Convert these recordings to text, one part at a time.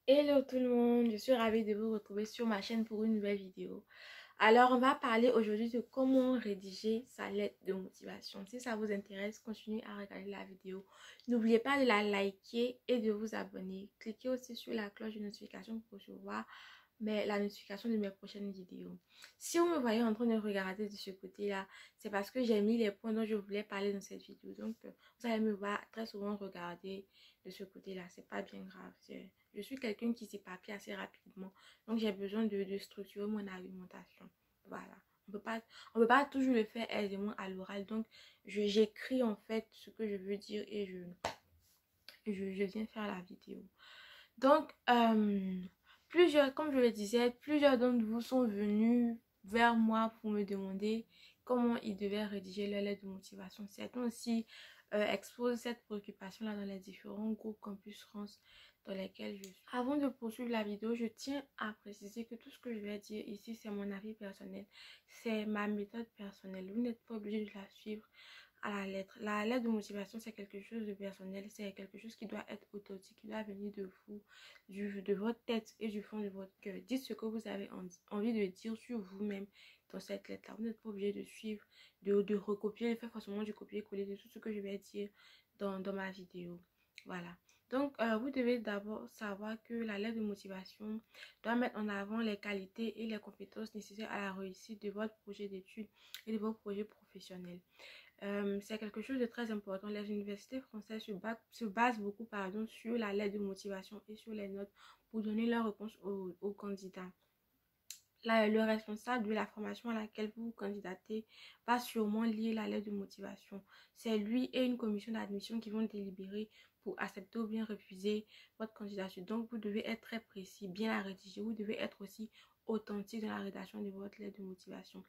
Hello tout le monde, je suis ravie de vous retrouver sur ma chaîne pour une nouvelle vidéo. Alors, on va parler aujourd'hui de comment rédiger sa lettre de motivation. Si ça vous intéresse, continuez à regarder la vidéo. N'oubliez pas de la liker et de vous abonner. Cliquez aussi sur la cloche de notification pour recevoir la notification de mes prochaines vidéos. Si vous me voyez en train de regarder de ce côté-là, c'est parce que j'ai mis les points dont je voulais parler dans cette vidéo. Donc, vous allez me voir très souvent regarder de ce côté-là. C'est pas bien grave. Je suis quelqu'un qui s'éparpille assez rapidement. Donc, j'ai besoin de structurer mon argumentation. Voilà. On peut pas toujours le faire aisément à l'oral. Donc, j'écris en fait ce que je veux dire et je viens faire la vidéo. Donc, comme je le disais, plusieurs d'entre vous sont venus vers moi pour me demander comment ils devaient rédiger leur lettre de motivation. Certains aussi exposent cette préoccupation-là dans les différents groupes Campus France dans lesquels je suis. Avant de poursuivre la vidéo, je tiens à préciser que tout ce que je vais dire ici, c'est mon avis personnel. C'est ma méthode personnelle. Vous n'êtes pas obligé de la suivre à la lettre. La lettre de motivation, c'est quelque chose de personnel, c'est quelque chose qui doit être authentique, qui doit venir de vous, de votre tête et du fond de votre cœur. Dites ce que vous avez envie de dire sur vous-même dans cette lettre-là. Vous n'êtes pas obligé de suivre, de recopier, de faire forcément du copier-coller de tout ce que je vais dire dans ma vidéo. Voilà. Donc, vous devez d'abord savoir que la lettre de motivation doit mettre en avant les qualités et les compétences nécessaires à la réussite de votre projet d'études et de vos projets professionnels. C'est quelque chose de très important. Les universités françaises se basent beaucoup sur la lettre de motivation et sur les notes pour donner leur réponse aux candidats. Le responsable de la formation à laquelle vous candidatez va sûrement lire la lettre de motivation. C'est lui et une commission d'admission qui vont délibérer pour accepter ou bien refuser votre candidature. Donc, vous devez être très précis, bien la rédiger. Vous devez être aussi authentique dans la rédaction de votre lettre de motivation.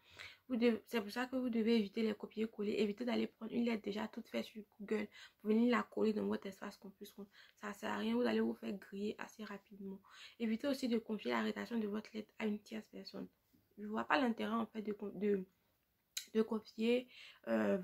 C'est pour ça que vous devez éviter les copier-coller, éviter d'aller prendre une lettre déjà toute faite sur Google pour venir la coller dans votre espace Campus. Ça ne sert à rien, vous allez vous faire griller assez rapidement. Évitez aussi de confier la rédaction de votre lettre à une tierce personne. Je ne vois pas l'intérêt en fait de confier la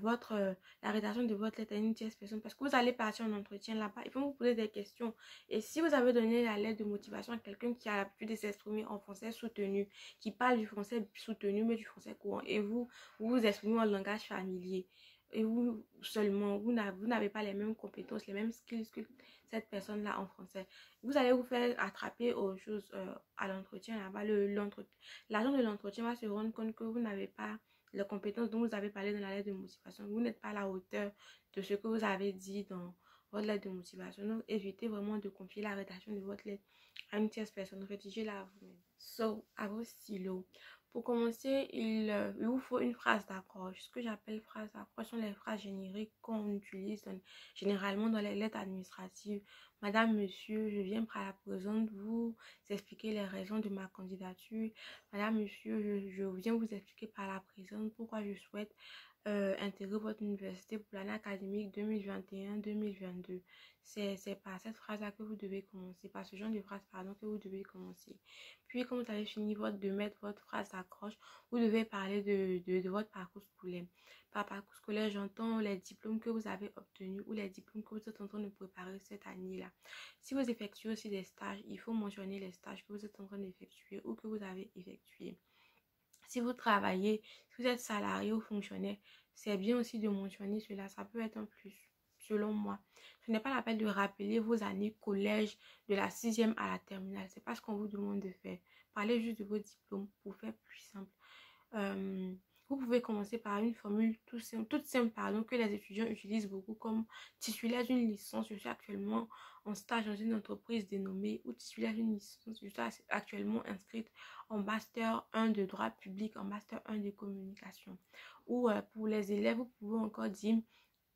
rédaction de votre lettre à une tierce personne parce que vous allez partir en entretien là-bas, ils vont vous poser des questions et si vous avez donné la lettre de motivation à quelqu'un qui a l'habitude de s'exprimer en français soutenu, qui parle du français soutenu mais du français courant et vous vous exprimez en langage familier et vous seulement, vous n'avez pas les mêmes compétences, les mêmes skills que cette personne-là en français, vous allez vous faire attraper aux choses à l'entretien là-bas. L'agent de l'entretien va se rendre compte que vous n'avez pas les compétences dont vous avez parlé dans la lettre de motivation. Vous n'êtes pas à la hauteur de ce que vous avez dit dans votre lettre de motivation. Donc, évitez vraiment de confier la rédaction de votre lettre à une tierce personne. Rédigez-la à vous-même. So, à vos stylos. Pour commencer, il vous faut une phrase d'accroche. Ce que j'appelle phrase d'accroche sont les phrases génériques qu'on utilise généralement dans les lettres administratives. Madame, monsieur, je viens par la présente vous expliquer les raisons de ma candidature. Madame, monsieur, je viens vous expliquer par la présente pourquoi je souhaite intégrer votre université pour l'année académique 2021-2022. C'est par cette phrase-là que vous devez commencer, par ce genre de phrase, pardon, que vous devez commencer. Puis, quand vous avez fini de mettre votre phrase d'accroche, vous devez parler de votre parcours scolaire. Par parcours scolaire, j'entends les diplômes que vous avez obtenus ou les diplômes que vous êtes en train de préparer cette année-là. Si vous effectuez aussi des stages, il faut mentionner les stages que vous êtes en train d'effectuer ou que vous avez effectués. Si vous travaillez, si vous êtes salarié ou fonctionnaire, c'est bien aussi de mentionner cela. Ça peut être un plus, selon moi. Ce n'est pas la peine de rappeler vos années collège de la 6e à la terminale. C'est pas ce qu'on vous demande de faire. Parlez juste de vos diplômes pour faire plus simple. Vous pouvez commencer par une formule toute simple pardon, que les étudiants utilisent beaucoup comme titulaire d'une licence. Je suis actuellement en stage dans une entreprise dénommée ou titulaire d'une licence. Je suis actuellement inscrite en master 1 de droit public, en master 1 de communication. Ou pour les élèves, vous pouvez encore dire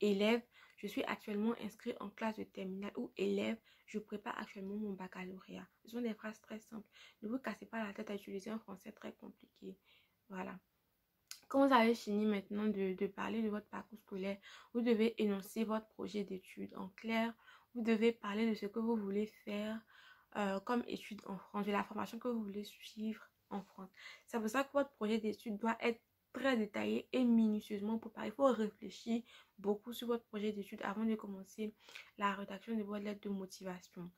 élève, je suis actuellement inscrit en classe de terminale ou élève, je prépare actuellement mon baccalauréat. Ce sont des phrases très simples. Ne vous cassez pas la tête à utiliser un français très compliqué. Voilà. Quand vous avez fini maintenant de parler de votre parcours scolaire, vous devez énoncer votre projet d'études. En clair, vous devez parler de ce que vous voulez faire comme études en France, de la formation que vous voulez suivre en France. C'est pour ça que votre projet d'études doit être très détaillé et minutieusement préparé. Il faut réfléchir beaucoup sur votre projet d'études avant de commencer la rédaction de votre lettre de motivation.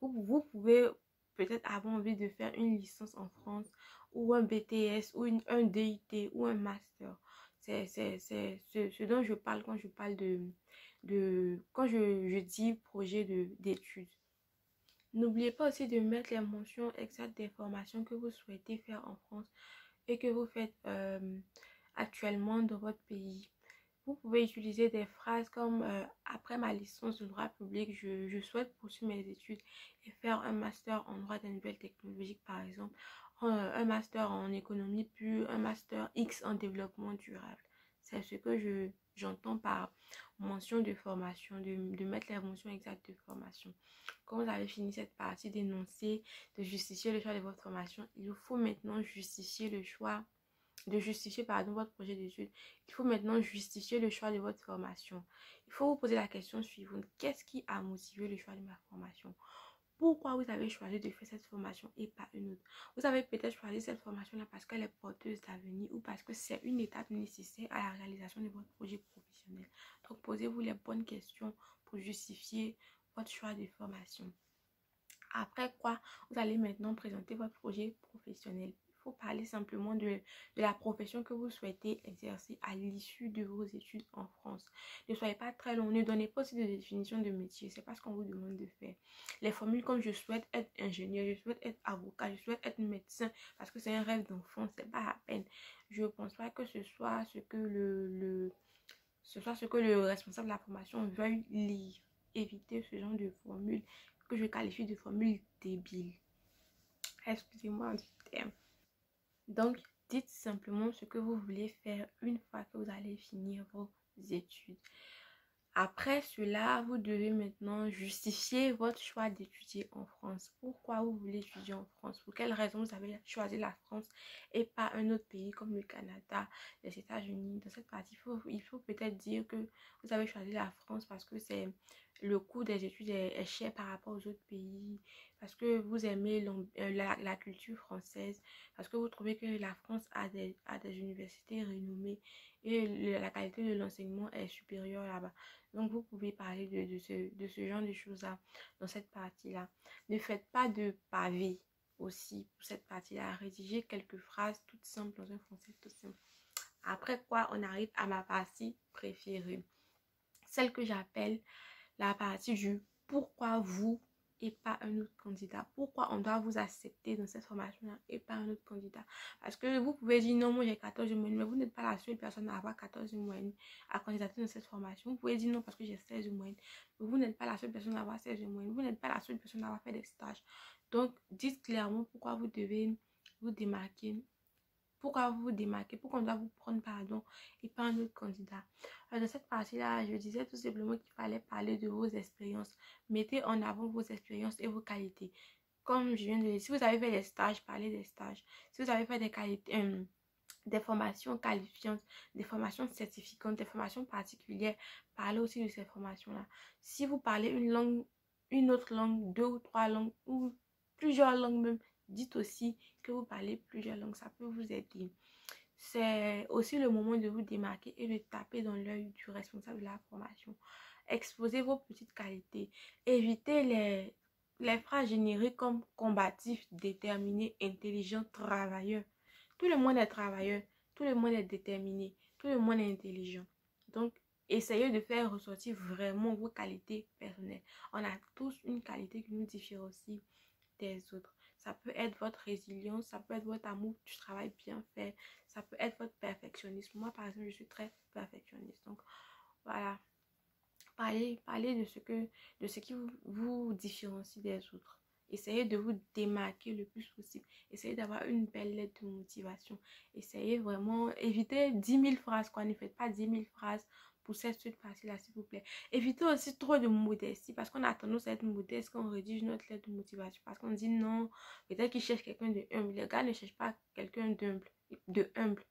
Vous pouvez peut-être avoir envie de faire une licence en France ou un BTS ou un DUT ou un master. C'est ce dont je parle quand je parle quand je dis projet d'études. N'oubliez pas aussi de mettre les mentions exactes des formations que vous souhaitez faire en France et que vous faites actuellement dans votre pays. Vous pouvez utiliser des phrases comme après ma licence de droit public, je souhaite poursuivre mes études et faire un master en droit des nouvelles technologies, par exemple, un master en économie pure, un master X en développement durable. C'est ce que j'entends par mention de formation, de mettre les mentions exactes de formation. Quand vous avez fini cette partie d'énoncer, de justifier le choix de votre formation, il faut maintenant justifier le choix de justifier pardon, votre projet d'études. Il faut maintenant justifier le choix de votre formation. Il faut vous poser la question suivante. Qu'est-ce qui a motivé le choix de ma formation? Pourquoi vous avez choisi de faire cette formation et pas une autre? Vous avez peut-être choisi cette formation-là parce qu'elle est porteuse d'avenir ou parce que c'est une étape nécessaire à la réalisation de votre projet professionnel. Donc, posez-vous les bonnes questions pour justifier votre choix de formation. Après quoi, vous allez maintenant présenter votre projet professionnel. Il faut parler simplement de la profession que vous souhaitez exercer à l'issue de vos études en France. Ne soyez pas très long, ne donnez pas aussi de définition de métier, c'est pas ce qu'on vous demande de faire. Les formules comme je souhaite être ingénieur, je souhaite être avocat, je souhaite être médecin, parce que c'est un rêve d'enfant, c'est pas à peine. Je ne pense pas que ce soit ce que le responsable de la formation veuille lire. Évitez ce genre de formules que je qualifie de formule débile. Excusez-moi du terme. Donc, dites simplement ce que vous voulez faire une fois que vous allez finir vos études. Après cela, vous devez maintenant justifier votre choix d'étudier en France. Pourquoi vous voulez étudier en France? Pour quelles raisons vous avez choisi la France et pas un autre pays comme le Canada, les États-Unis? Dans cette partie, il faut peut-être dire que vous avez choisi la France parce que le coût des études est cher par rapport aux autres pays, parce que vous aimez la culture française, parce que vous trouvez que la France a des universités renommées et la qualité de l'enseignement est supérieure là-bas. Donc, vous pouvez parler de ce genre de choses-là dans cette partie-là. Ne faites pas de pavé aussi pour cette partie-là. Rédigez quelques phrases toutes simples dans un français tout simple. Après quoi, on arrive à ma partie préférée. Celle que j'appelle la partie du pourquoi vous et pas un autre candidat. Pourquoi on doit vous accepter dans cette formation-là et pas un autre candidat. Parce que vous pouvez dire non, moi j'ai 14 de moyenne, mais vous n'êtes pas la seule personne à avoir 14 de moyenne à candidater dans cette formation. Vous pouvez dire non parce que j'ai 16 de moyenne, mais vous n'êtes pas la seule personne à avoir 16 de moyenne. Vous n'êtes pas la seule personne à avoir fait des stages. Donc, dites clairement pourquoi vous devez vous démarquer. Pourquoi vous vous démarquez, pourquoi on doit vous prendre pardon et pas un autre candidat. Dans cette partie-là, je disais tout simplement qu'il fallait parler de vos expériences. Mettez en avant vos expériences et vos qualités. Comme je viens de dire, si vous avez fait des stages, parlez des stages. Si vous avez fait des qualités, des formations qualifiantes, des formations certificantes, des formations particulières, parlez aussi de ces formations-là. Si vous parlez une langue, une autre langue, 2 ou 3 langues ou plusieurs langues même, dites aussi que vous parlez plusieurs langues, ça peut vous aider. C'est aussi le moment de vous démarquer et de taper dans l'œil du responsable de la formation. Exposez vos petites qualités. Évitez les phrases génériques comme combatif, déterminé, intelligent, travailleur. Tout le monde est travailleur, tout le monde est déterminé, tout le monde est intelligent. Donc, essayez de faire ressortir vraiment vos qualités personnelles. On a tous une qualité qui nous différencie des autres. Ça peut être votre résilience, ça peut être votre amour du travail bien fait, ça peut être votre perfectionnisme. Moi, par exemple, je suis très perfectionniste. Donc, voilà. Parlez de ce qui vous différencie des autres. Essayez de vous démarquer le plus possible. Essayez d'avoir une belle lettre de motivation. Essayez vraiment, évitez 10 000 phrases, quoi. Ne faites pas 10 000 phrases pour cette partie-là, s'il vous plaît. Évitez aussi trop de modestie, parce qu'on a tendance à être modeste quand on rédige notre lettre de motivation. Parce qu'on dit non, peut-être qu'ils cherchent quelqu'un de humble. Les gars ne cherchent pas quelqu'un de humble.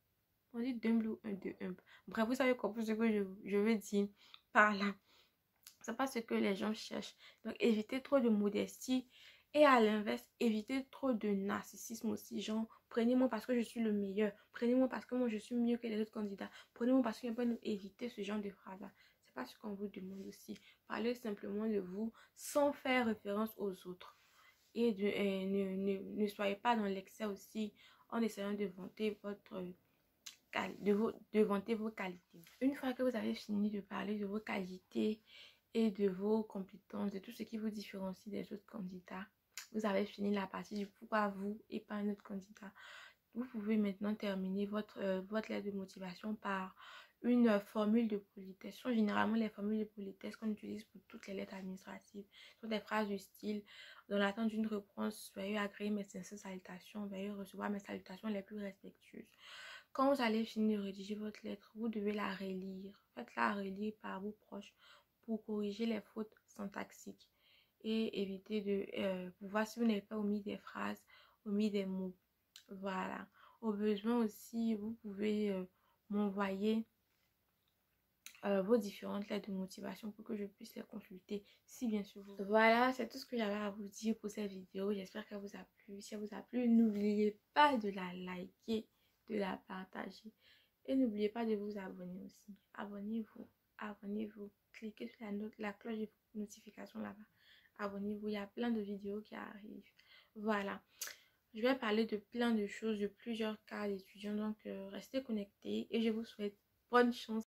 On dit d'humble ou de humble. Bref, vous savez compris ce que je veux dire par là. C'est pas ce que les gens cherchent. Donc, évitez trop de modestie. Et à l'inverse, évitez trop de narcissisme aussi. Genre, prenez-moi parce que je suis le meilleur. Prenez-moi parce que moi, je suis mieux que les autres candidats. Prenez-moi parce qu'il n'y a pas nous éviter ce genre de phrases-là. C'est pas ce qu'on vous demande aussi. Parlez simplement de vous sans faire référence aux autres. et ne soyez pas dans l'excès aussi en essayant de vanter de vanter vos qualités. Une fois que vous avez fini de parler de vos qualités et de vos compétences, de tout ce qui vous différencie des autres candidats, vous avez fini la partie du pourquoi vous et pas un autre candidat. Vous pouvez maintenant terminer votre lettre de motivation par une formule de politesse. Généralement, les formules de politesse qu'on utilise pour toutes les lettres administratives sont des phrases du style: dans l'attente d'une réponse, veuillez agréer mes sincères salutations, veuillez recevoir mes salutations les plus respectueuses. Quand vous allez finir de rédiger votre lettre, vous devez la relire. Faites-la relire par vos proches pour corriger les fautes syntaxiques et éviter de pour voir si vous n'avez pas omis des phrases, omis des mots. Voilà. Au besoin aussi, vous pouvez m'envoyer vos différentes lettres de motivation pour que je puisse les consulter si bien sûr vous. Voilà, c'est tout ce que j'avais à vous dire pour cette vidéo. J'espère qu'elle vous a plu. Si elle vous a plu, n'oubliez pas de la liker, de la partager et n'oubliez pas de vous abonner aussi. Abonnez-vous, abonnez-vous. Cliquez sur la cloche de notification là-bas. Abonnez-vous, il y a plein de vidéos qui arrivent. Voilà. Je vais parler de plein de choses, de plusieurs cas d'étudiants, donc restez connectés et je vous souhaite bonne chance.